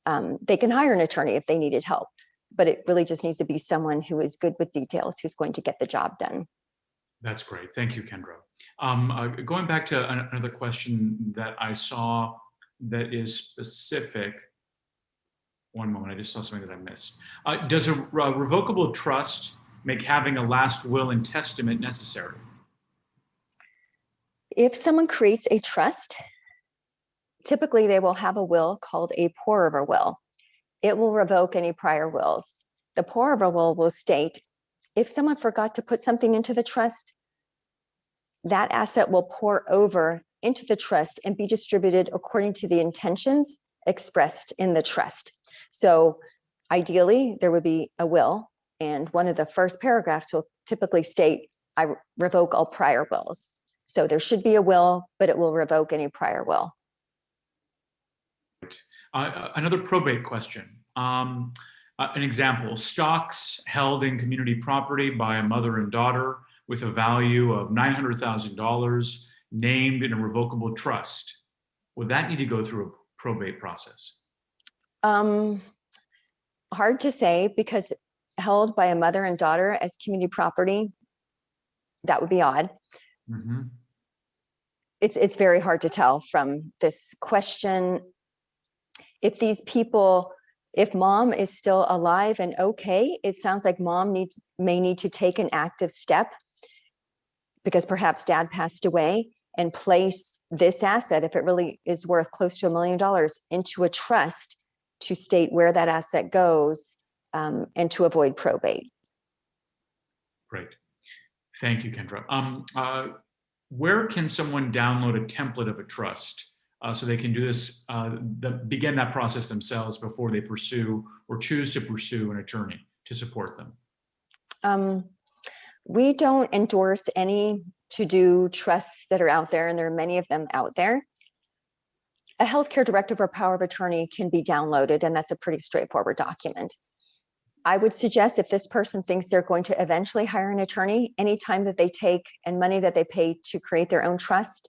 they can hire an attorney if they needed help, but it really just needs to be someone who is good with details, who's going to get the job done. That's great. Thank you, Kendra. Going back to another question that I saw that is specific. One moment, I just saw something that I missed. Does a revocable trust make having a last will and testament necessary? If someone creates a trust, typically they will have a will called a pour-over will. It will revoke any prior wills. The pour-over will state, if someone forgot to put something into the trust, that asset will pour over into the trust and be distributed according to the intentions expressed in the trust. So ideally, there would be a will, and one of the first paragraphs will typically state, I revoke all prior wills. So there should be a will, but it will revoke any prior will. Another probate question. An example, stocks held in community property by a mother and daughter with a value of $900,000 named in a revocable trust. Would that need to go through a probate process? Hard to say, because held by a mother and daughter as community property, that would be odd. Mm-hmm. It's very hard to tell from this question. If these people, if mom is still alive and okay, it sounds like mom may need to take an active step, because perhaps dad passed away, and place this asset, if it really is worth close to $1 million, into a trust to state where that asset goes, and to avoid probate. Great. Thank you, Kendra. Where can someone download a template of a trust so they can do this, begin that process themselves before they pursue or choose to pursue an attorney to support them? We don't endorse any to-do trusts that are out there, and there are many of them out there. A healthcare directive or power of attorney can be downloaded, and that's a pretty straightforward document. I would suggest, if this person thinks they're going to eventually hire an attorney, any time that they take and money that they pay to create their own trust,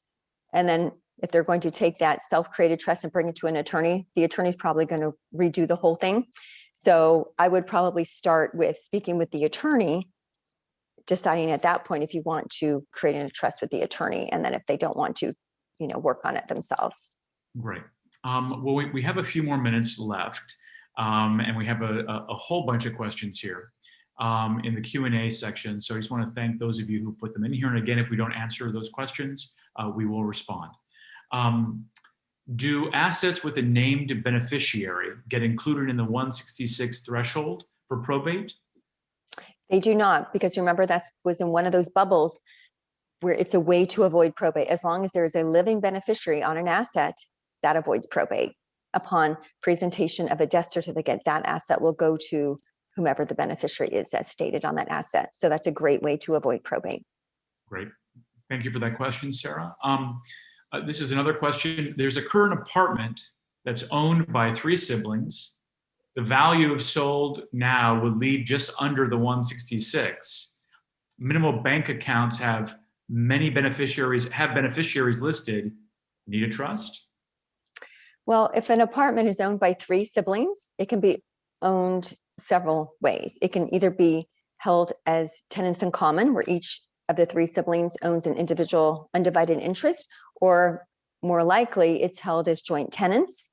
and then if they're going to take that self-created trust and bring it to an attorney, the attorney's probably going to redo the whole thing. So I would probably start with speaking with the attorney, deciding at that point if you want to create a trust with the attorney, and then if they don't want to, work on it themselves. Great. Well, we have a few more minutes left, and we have a whole bunch of questions here in the Q&A section. So I just want to thank those of you who put them in here. And again, if we don't answer those questions, we will respond. Do assets with a named beneficiary get included in the 166 threshold for probate? They do not, because remember, that was in one of those bubbles where it's a way to avoid probate. As long as there is a living beneficiary on an asset, that avoids probate. Upon presentation of a death certificate, that asset will go to whomever the beneficiary is as stated on that asset. So that's a great way to avoid probate. Great. Thank you for that question, Sarah. This is another question. There's a current apartment that's owned by 3 siblings. The value of sold now would leave just under the 166. Minimal bank accounts have many beneficiaries, listed. Need a trust? Well, if an apartment is owned by 3 siblings, it can be owned several ways. It can either be held as tenants in common, where each of the 3 siblings owns an individual undivided interest, or more likely it's held as joint tenants.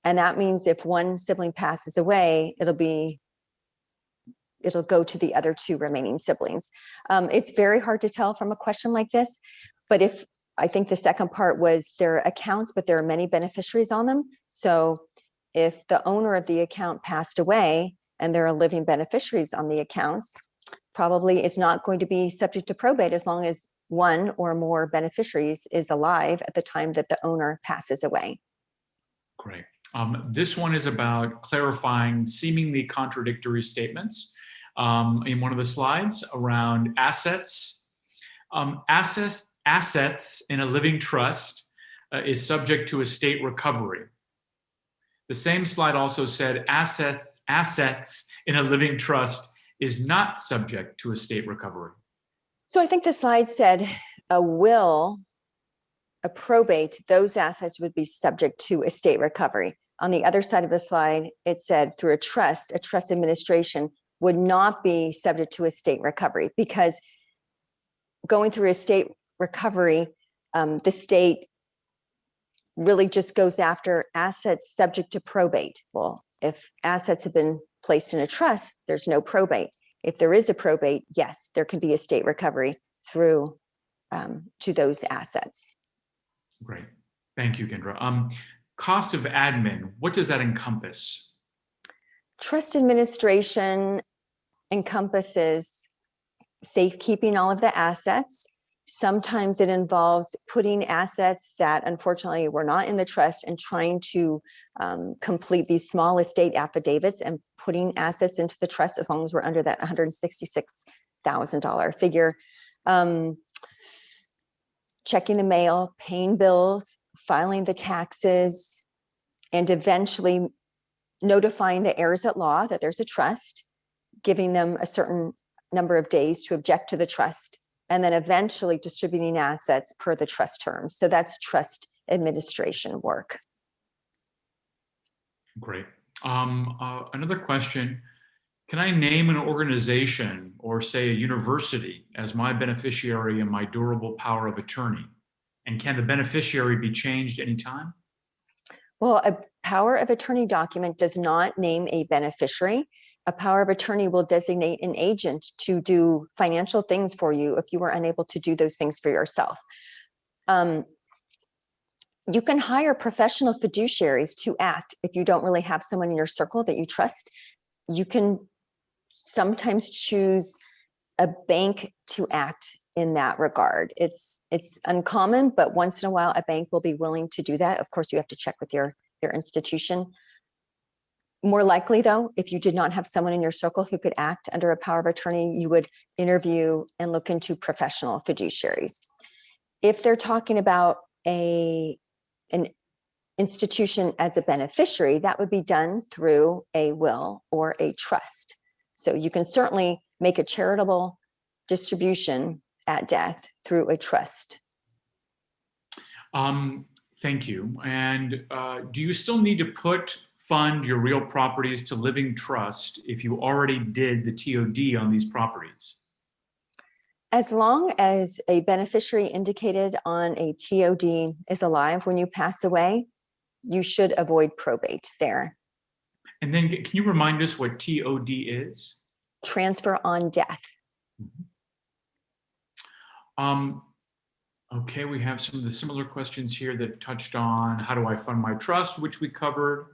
And that means if one sibling passes away, it'll go to the other 2 remaining siblings. It's very hard to tell from a question like this, but I think the second part was their accounts, but there are many beneficiaries on them. So if the owner of the account passed away and there are living beneficiaries on the accounts, probably it's not going to be subject to probate as long as one or more beneficiaries is alive at the time that the owner passes away. Great. This one is about clarifying seemingly contradictory statements in one of the slides around assets. Assets in a living trust is subject to estate recovery. The same slide also said assets in a living trust is not subject to estate recovery. So I think the slide said a will, a probate, those assets would be subject to estate recovery. On the other side of the slide, it said through a trust administration would not be subject to estate recovery, because going through estate recovery, the state really just goes after assets subject to probate. Well, if assets have been placed in a trust, there's no probate. If there is a probate, yes, there can be estate recovery through to those assets. Great. Thank you, Kendra. Cost of admin, what does that encompass? Trust administration encompasses safekeeping all of the assets. Sometimes it involves putting assets that unfortunately were not in the trust and trying to complete these small estate affidavits and putting assets into the trust, as long as we're under that $166,000 figure. Checking the mail, paying bills, filing the taxes, and eventually notifying the heirs at law that there's a trust, giving them a certain number of days to object to the trust, and then eventually distributing assets per the trust terms. So that's trust administration work. Great. Another question. Can I name an organization or say a university as my beneficiary in my durable power of attorney? And can the beneficiary be changed anytime? Well, a power of attorney document does not name a beneficiary. A power of attorney will designate an agent to do financial things for you if you are unable to do those things for yourself. You can hire professional fiduciaries to act if you don't really have someone in your circle that you trust. You can sometimes choose a bank to act in that regard. It's uncommon, but once in a while, a bank will be willing to do that. Of course, you have to check with your institution. More likely, though, if you did not have someone in your circle who could act under a power of attorney, you would interview and look into professional fiduciaries. If they're talking about an institution as a beneficiary, that would be done through a will or a trust. So you can certainly make a charitable distribution at death through a trust. Thank you. And do you still need to fund your real properties to living trust if you already did the TOD on these properties? As long as a beneficiary indicated on a TOD is alive when you pass away, you should avoid probate there. And then can you remind us what TOD is? Transfer on death. Okay, we have some of the similar questions here that touched on how do I fund my trust, which we covered.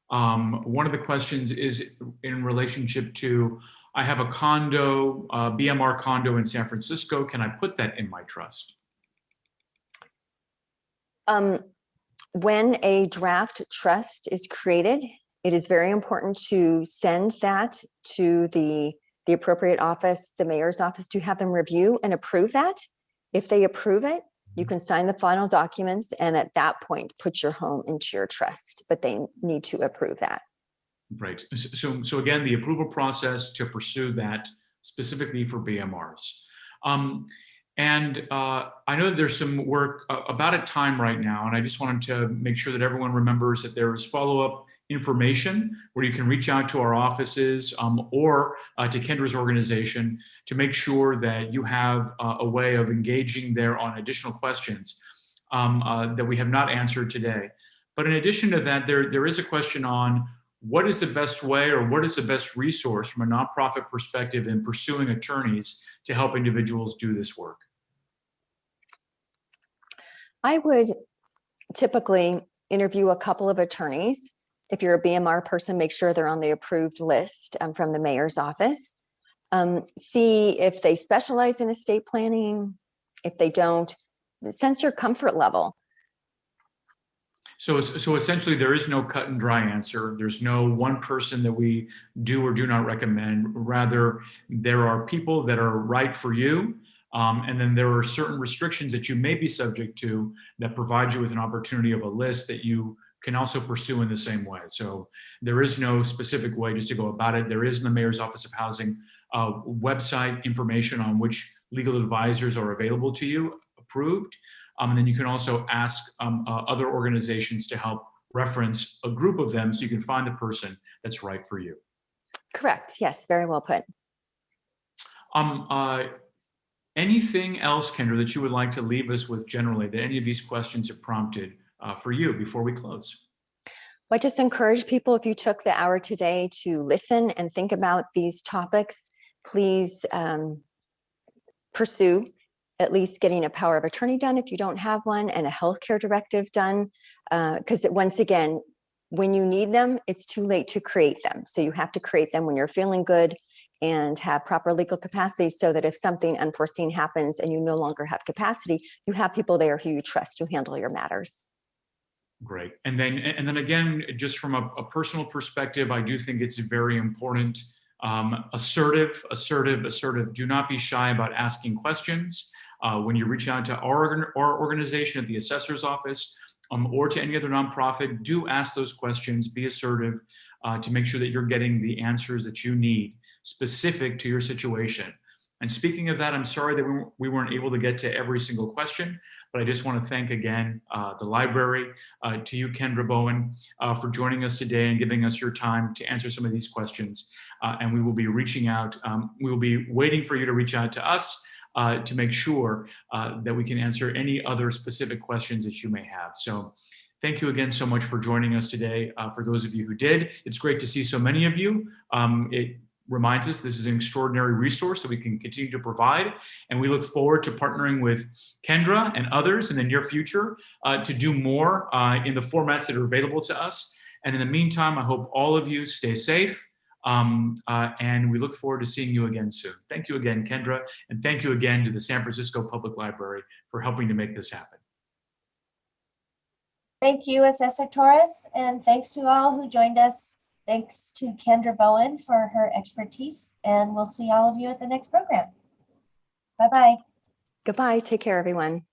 One of the questions is in relationship to, I have a condo, BMR condo in San Francisco. Can I put that in my trust? When a draft trust is created, it is very important to send that to the appropriate office, the mayor's office, to have them review and approve that. If they approve it, you can sign the final documents and at that point, put your home into your trust, but they need to approve that. Right. So again, the approval process to pursue that specifically for BMRs. And I know that there's some work about at time right now, and I just wanted to make sure that everyone remembers that there is follow-up information where you can reach out to our offices or to Kendra's organization to make sure that you have a way of engaging there on additional questions that we have not answered today. But in addition to that, there is a question on what is the best way or what is the best resource from a nonprofit perspective in pursuing attorneys to help individuals do this work? I would typically interview a couple of attorneys. If you're a BMR person, make sure they're on the approved list from the mayor's office. See if they specialize in estate planning. If they don't, sense your comfort level. So essentially, there is no cut and dry answer. There's no one person that we do or do not recommend. Rather, there are people that are right for you. And then there are certain restrictions that you may be subject to that provide you with an opportunity of a list that you can also pursue in the same way. So there is no specific way just to go about it. There is in the Mayor's Office of Housing website information on which legal advisors are available to you, approved. And then you can also ask other organizations to help reference a group of them so you can find the person that's right for you. Correct. Yes, very well put. Anything else, Kendra, that you would like to leave us with generally that any of these questions have prompted for you before we close? I just encourage people, if you took the hour today to listen and think about these topics, please pursue at least getting a power of attorney done if you don't have one, and a healthcare directive done. Because once again, when you need them, it's too late to create them. So you have to create them when you're feeling good and have proper legal capacity, so that if something unforeseen happens and you no longer have capacity, you have people there who you trust to handle your matters. Great. And then again, just from a personal perspective, I do think it's very important. Assertive. Do not be shy about asking questions. When you reach out to our organization at the assessor's office or to any other nonprofit, do ask those questions, be assertive to make sure that you're getting the answers that you need specific to your situation. And speaking of that, I'm sorry that we weren't able to get to every single question, but I just want to thank again the library, to you, Kendra Bowen, for joining us today and giving us your time to answer some of these questions. And we will be reaching out. We will be waiting for you to reach out to us to make sure that we can answer any other specific questions that you may have. So thank you again so much for joining us today. For those of you who did, it's great to see so many of you. It reminds us this is an extraordinary resource that we can continue to provide. And we look forward to partnering with Kendra and others in the near future to do more in the formats that are available to us. And in the meantime, I hope all of you stay safe. And we look forward to seeing you again soon. Thank you again, Kendra. And thank you again to the San Francisco Public Library for helping to make this happen. Thank you, Assessor Torres, and thanks to all who joined us. Thanks to Kendra Bowen for her expertise, and we'll see all of you at the next program. Bye-bye. Goodbye. Take care, everyone.